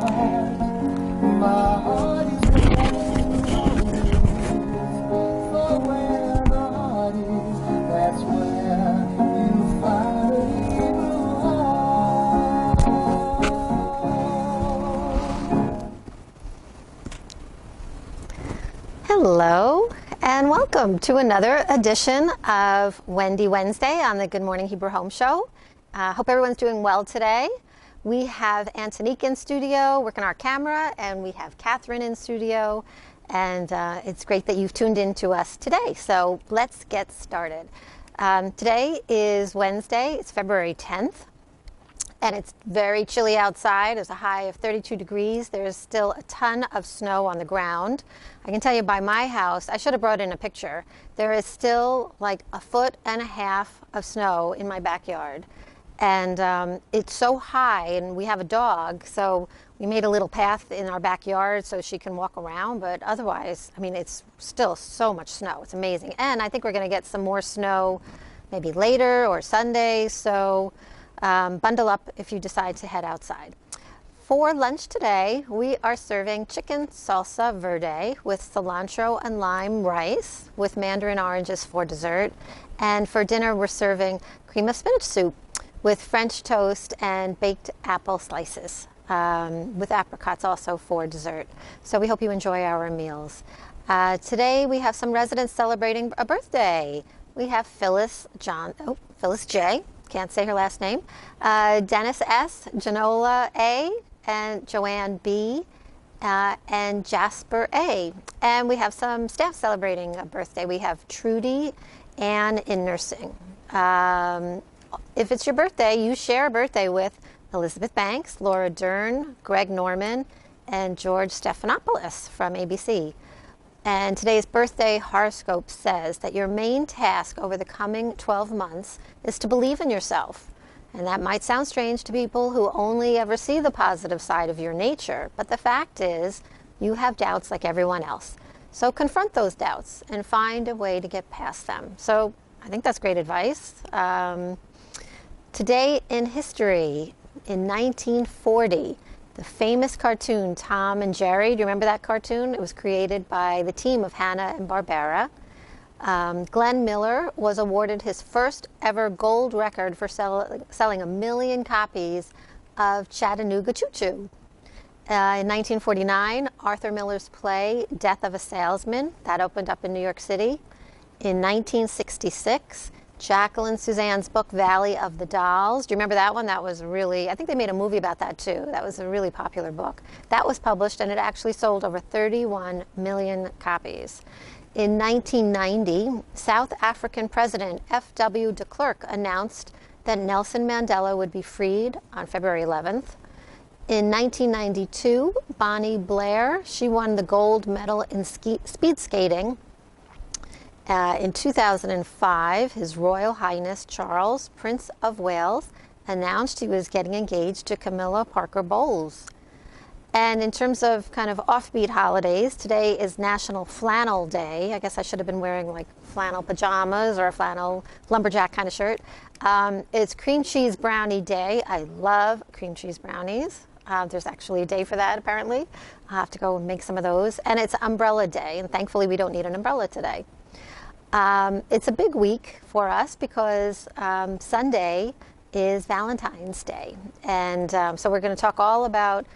My heart is for where the heart is, that's where you finally belong. Hello and welcome to another edition of Wendy Wednesday on the Good Morning Hebrew Home Show. Hope everyone's doing well today. We have Antonique in studio working our camera, and we have Catherine in studio, and it's great that you've tuned in to us today. So let's get started. Today is Wednesday. It's February 10th. And it's very chilly outside. There's a high of 32 degrees. There's still a ton of snow on the ground. I can tell you by my house, I should have brought in a picture. There is still like 1.5 feet of snow in my backyard. And it's so high, and we have a dog, so we made a little path in our backyard so she can walk around. But otherwise, I mean, it's still so much snow. It's amazing. And I think we're going to get some more snow maybe later or Sunday. So bundle up if you decide to head outside. For lunch today, we are serving chicken salsa verde with cilantro and lime rice with mandarin oranges for dessert. And for dinner, we're serving cream of spinach soup with French toast and baked apple slices with apricots also for dessert. So we hope you enjoy our meals. Today, we have some residents celebrating a birthday. We have Phyllis J. Can't say her last name. Dennis S., Janola A., and Joanne B., and Jasper A. And we have some staff celebrating a birthday. We have Trudy Ann in nursing. If it's your birthday, you share a birthday with Elizabeth Banks, Laura Dern, Greg Norman, and George Stephanopoulos from ABC. And today's birthday horoscope says that your main task over the coming 12 months is to believe in yourself. And that might sound strange to people who only ever see the positive side of your nature, but the fact is you have doubts like everyone else. So confront those doubts and find a way to get past them. So I think that's great advice. Today in history, in 1940, the famous cartoon Tom and Jerry, do you remember that cartoon? It was created by the team of Hanna-Barbera. Glenn Miller was awarded his first ever gold record for selling 1 million copies of Chattanooga Choo Choo. In 1949, Arthur Miller's play Death of a Salesman, that opened up in New York City. In 1966, Jacqueline Suzanne's book, Valley of the Dolls. Do you remember that one? That was really, I think they made a movie about that too. That was a really popular book. That was published, and it actually sold over 31 million copies. In 1990, South African President F.W. de Klerk announced that Nelson Mandela would be freed on February 11th. In 1992, Bonnie Blair, she won the gold medal in speed skating. In 2005, His Royal Highness Charles, Prince of Wales, announced he was getting engaged to Camilla Parker Bowles. And in terms of kind of offbeat holidays, today is National Flannel Day. I guess I should have been wearing like flannel pajamas or a flannel lumberjack kind of shirt. It's Cream Cheese Brownie Day. I love cream cheese brownies. There's actually a day for that, apparently. I'll have to go and make some of those. And it's Umbrella Day, and thankfully we don't need an umbrella today. It's a big week for us because Sunday is Valentine's Day. And so we're going to talk all about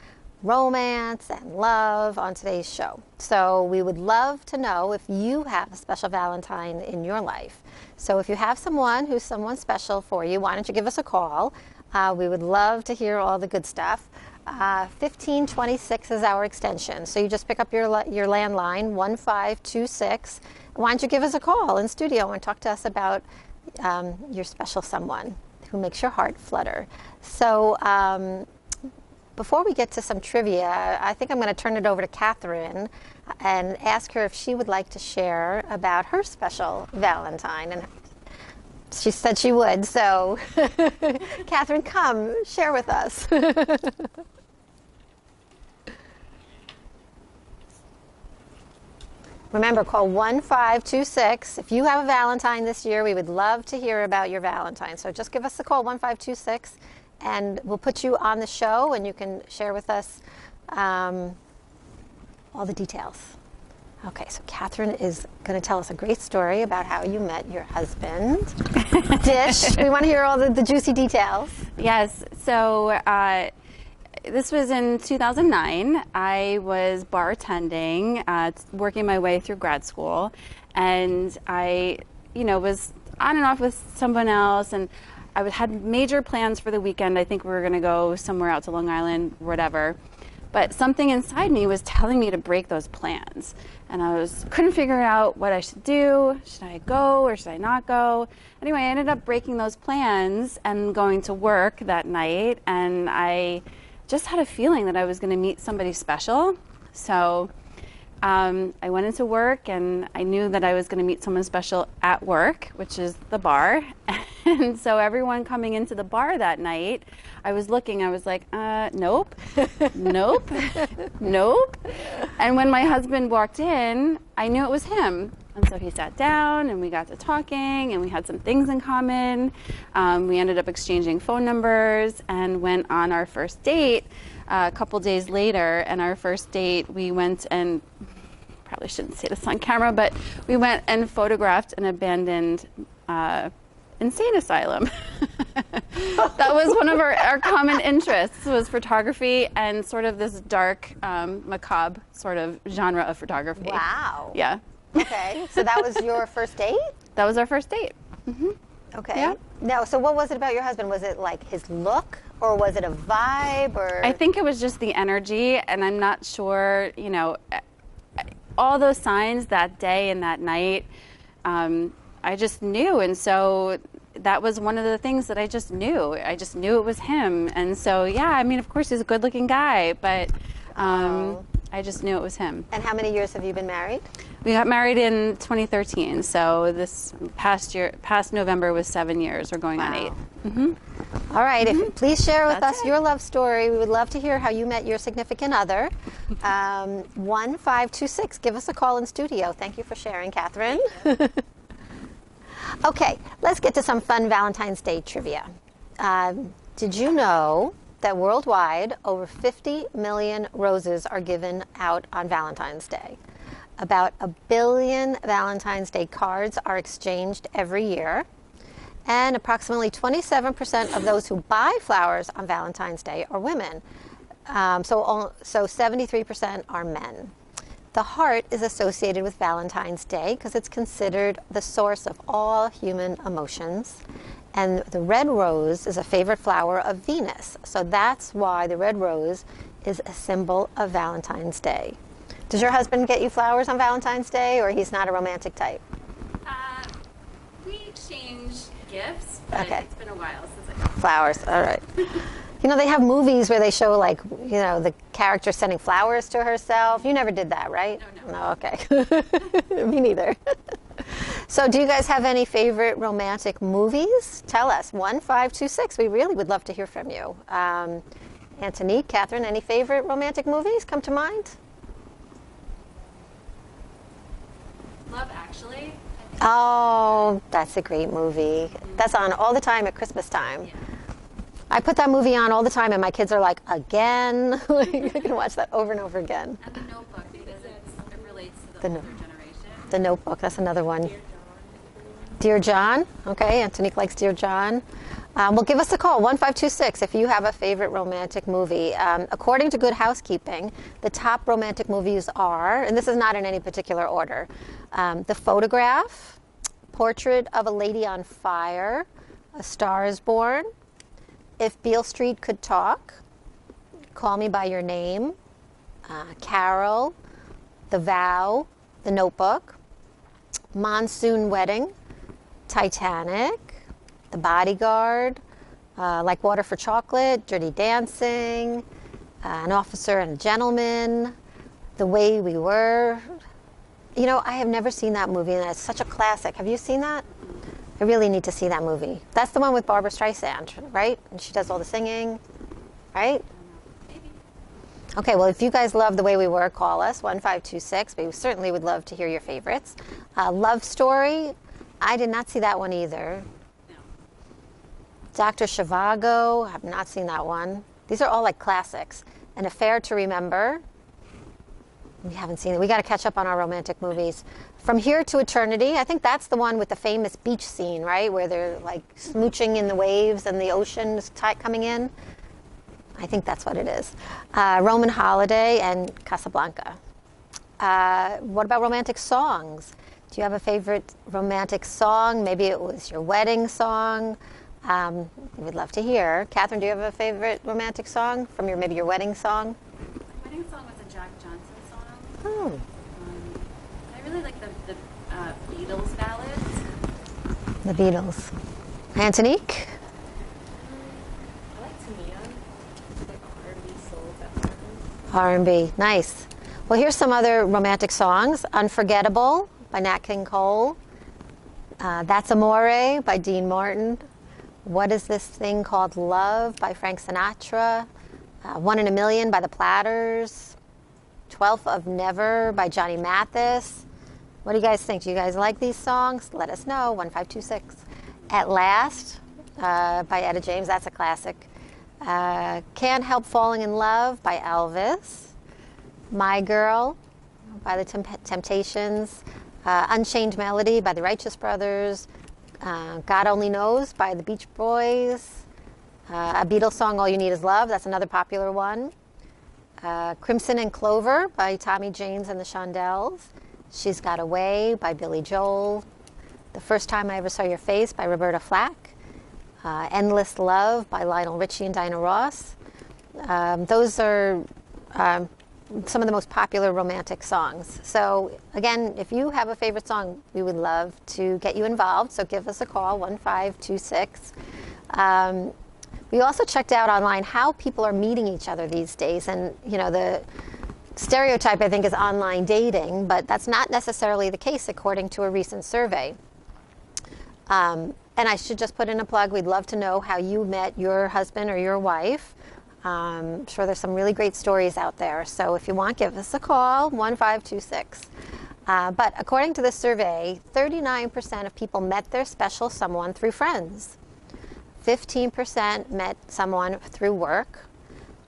romance and love on today's show. So we would love to know if you have a special Valentine in your life. So if you have someone who's someone special for you, why don't you give us a call? We would love to hear all the good stuff. 1526 is our extension. So you just pick up your landline, 1526. Why don't you give us a call in studio and talk to us about your special someone who makes your heart flutter. So before we get to some trivia, I think I'm going to turn it over to Catherine and ask her if she would like to share about her special Valentine. And she said she would, so Catherine, come, share with us. Remember, call 1526. If you have a Valentine this year, we would love to hear about your Valentine. So just give us a call, 1526, and we'll put you on the show, and you can share with us all the details. Okay, so Catherine is going to tell us a great story about how you met your husband. Dish, we want to hear all the juicy details. Yes, so this was in 2009. I was bartending, working my way through grad school, and I, was on and off with someone else, and I had major plans for the weekend. I think we were going to go somewhere out to Long Island, whatever. But something inside me was telling me to break those plans. And I couldn't figure out what I should do. Should I go or should I not go? Anyway, I ended up breaking those plans and going to work that night. And I just had a feeling that I was going to meet somebody special. So I went into work, and I knew that I was going to meet someone special at work, which is the bar. And so everyone coming into the bar that night, I was looking, I was like, nope, nope, nope. And when my husband walked in, I knew it was him. And so he sat down, and we got to talking, and we had some things in common. We ended up exchanging phone numbers and went on our first date a couple days later. And our first date, we went and, probably shouldn't say this on camera, but we went and photographed an abandoned insane asylum. That was one of our common interests, was photography and sort of this dark, macabre sort of genre of photography. Wow. Yeah. Okay, so that was your first date? That was our first date. Mm-hmm. Okay. Yeah. Now, so what was it about your husband? Was it like his look, or was it a vibe, or? I think it was just the energy, and I'm not sure, all those signs that day and that night, I just knew. And so that was one of the things that I just knew. I just knew it was him. And so, yeah, I mean, of course, he's a good looking guy, but I just knew it was him. And how many years have you been married? We got married in 2013. So this past November was 7 years. We're going on 8. Mm-hmm. All right. Mm-hmm. Please share with That's us it. your love story. We would love to hear how you met your significant other. 1526. Give us a call in studio. Thank you for sharing, Catherine. Okay, let's get to some fun Valentine's Day trivia. Did you know that worldwide over 50 million roses are given out on Valentine's Day? About 1 billion Valentine's Day cards are exchanged every year. And approximately 27% of those who buy flowers on Valentine's Day are women. So 73% are men. The heart is associated with Valentine's Day because it's considered the source of all human emotions. And the red rose is a favorite flower of Venus. So that's why the red rose is a symbol of Valentine's Day. Does your husband get you flowers on Valentine's Day, or he's not a romantic type? We exchange gifts, but Okay. it's been a while since I Flowers, all right. They have movies where they show, like, the character sending flowers to herself. You never did that, right? No. Okay. Me neither. So do you guys have any favorite romantic movies? Tell us, 1526. We really would love to hear from you. Antonique, Catherine, any favorite romantic movies come to mind? Love Actually. Oh, that's a great movie. That's on all the time at Christmas time. Yeah. I put that movie on all the time, and my kids are like, again? You can watch that over and over again. And The Notebook, because it relates to The the No- older generation. The Notebook, that's another one. Dear John. Okay, Antonique likes Dear John. Well, give us a call, 1526, if you have a favorite romantic movie. According to Good Housekeeping, the top romantic movies are, and this is not in any particular order, The Photograph, Portrait of a Lady on Fire, A Star is Born, If Beale Street Could Talk, Call Me by Your Name, Carol, The Vow, The Notebook, Monsoon Wedding, Titanic, The Bodyguard, Like Water for Chocolate, Dirty Dancing, An Officer and a Gentleman, The Way We Were. I have never seen that movie, and it's such a classic. Have you seen that? I really need to see that movie. That's the one with Barbara Streisand, right? And she does all the singing, right? Maybe. Okay, well, if you guys love The Way We Were, call us, 1526. We certainly would love to hear your favorites. Love Story, I did not see that one either. No. Dr. Zhivago, I have not seen that one. These are all like classics. An Affair to Remember. We haven't seen it. We got to catch up on our romantic movies. From Here to Eternity. I think that's the one with the famous beach scene, right? Where they're like smooching in the waves and the ocean is coming in. I think that's what it is. Roman Holiday and Casablanca. What about romantic songs? Do you have a favorite romantic song? Maybe it was your wedding song. We'd love to hear. Catherine, do you have a favorite romantic song from maybe your wedding song? My wedding song was a Jack Johnson song. Oh. I really like the Beatles ballads. The Beatles. Antonique? I like Tamia, like R&B soul, that sort of. R&B. Nice. Well, here's some other romantic songs. Unforgettable by Nat King Cole. That's Amore by Dean Martin. What Is This Thing Called Love by Frank Sinatra. One in a Million by the Platters. 12th of Never by Johnny Mathis. What do you guys think? Do you guys like these songs? Let us know. 1526. At Last by Etta James. That's a classic. Can't Help Falling in Love by Elvis. My Girl by the Temptations. Unchained Melody by the Righteous Brothers. God Only Knows by the Beach Boys. A Beatles song, All You Need Is Love. That's another popular one. Crimson and Clover by Tommy James and the Shondells. She's Got Away by Billy Joel. The First Time I Ever Saw Your Face by Roberta Flack. Endless Love by Lionel Richie and Dinah Ross. Those are some of the most popular romantic songs. So again, if you have a favorite song, we would love to get you involved. So give us a call, 1526. We also checked out online how people are meeting each other these days. And, you know, the stereotype, I think, is online dating, but that's not necessarily the case according to a recent survey. And I should just put in a plug. We'd love to know how you met your husband or your wife. I'm sure there's some really great stories out there. So if you want, give us a call, 1526. But according to this survey, 39% of people met their special someone through friends. 15% met someone through work.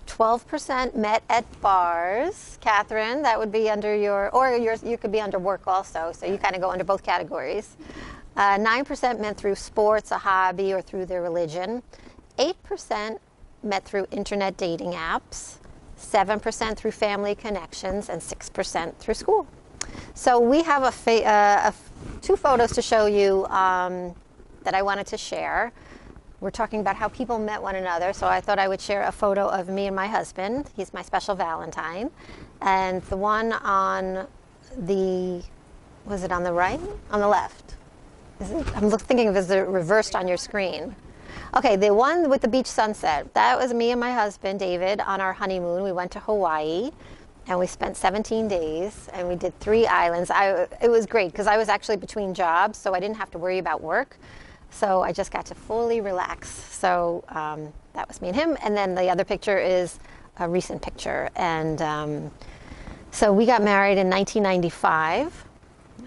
12% met at bars. Catherine, that would be under you could be under work also, so you kind of go under both categories. 9% met through sports, a hobby, or through their religion. 8% met through internet dating apps. 7% through family connections, and 6% through school. So we have two photos to show you that I wanted to share. We're talking about how people met one another, so I thought I would share a photo of me and my husband. He's my special Valentine. And the one on was it on the right? On the left. I'm thinking of it as reversed on your screen. Okay, the one with the beach sunset, that was me and my husband, David, on our honeymoon. We went to Hawaii, and we spent 17 days, and we did 3 islands. It was great, because I was actually between jobs, so I didn't have to worry about work. So I just got to fully relax. So that was me and him. And then the other picture is a recent picture. And so we got married in 1995.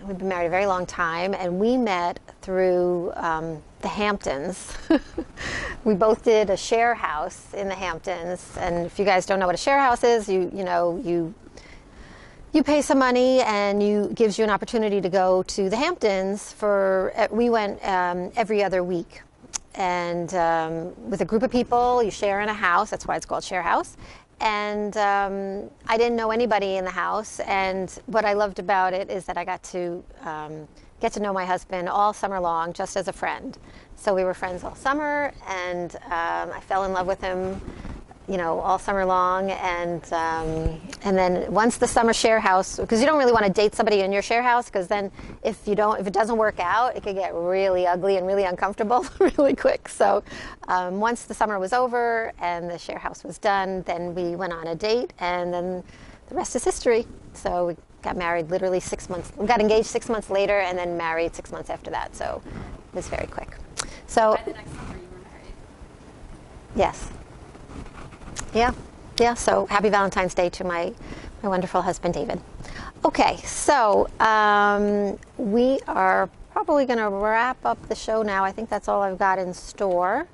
We've been married a very long time. And we met through the Hamptons. We both did a share house in the Hamptons. And if you guys don't know what a share house is, you pay some money and gives you an opportunity to go to the Hamptons we went every other week. And with a group of people, you share in a house. That's why it's called share house. And I didn't know anybody in the house. And what I loved about it is that I got to get to know my husband all summer long, just as a friend. So we were friends all summer, and I fell in love with him, all summer long. And then once the summer share house, because you don't really want to date somebody in your share house, because then if it doesn't work out, it could get really ugly and really uncomfortable really quick. So once the summer was over and the share house was done, then we went on a date, and then the rest is history. So we got married literally 6 months. We got engaged 6 months later, and then married 6 months after that. So it was very quick. So by the next summer, you were married. Yes. Yeah. So happy Valentine's Day to my wonderful husband, David. Okay, so we are probably going to wrap up the show now. I think that's all I've got in store.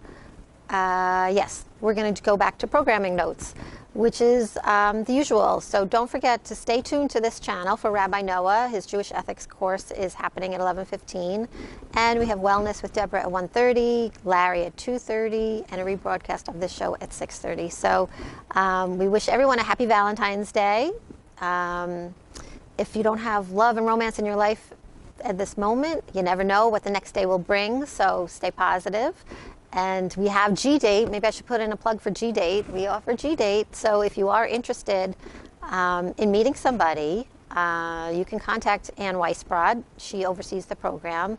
Yes, we're going to go back to programming notes. which is the usual. So don't forget to stay tuned to this channel for Rabbi Noah. His Jewish ethics course is happening at 11:15. And we have Wellness with Deborah at 1:30, Larry at 2:30, and a rebroadcast of this show at 6:30. So we wish everyone a happy Valentine's Day. If you don't have love and romance in your life at this moment, you never know what the next day will bring, so stay positive. And we have G-Date. Maybe I should put in a plug for G-Date. We offer G-Date, so if you are interested in meeting somebody, you can contact Ann Weisbrod. She oversees the program,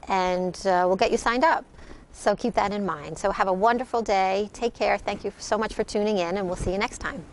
and we'll get you signed up. So keep that in mind. So have a wonderful day. Take care. Thank you so much for tuning in, and we'll see you next time.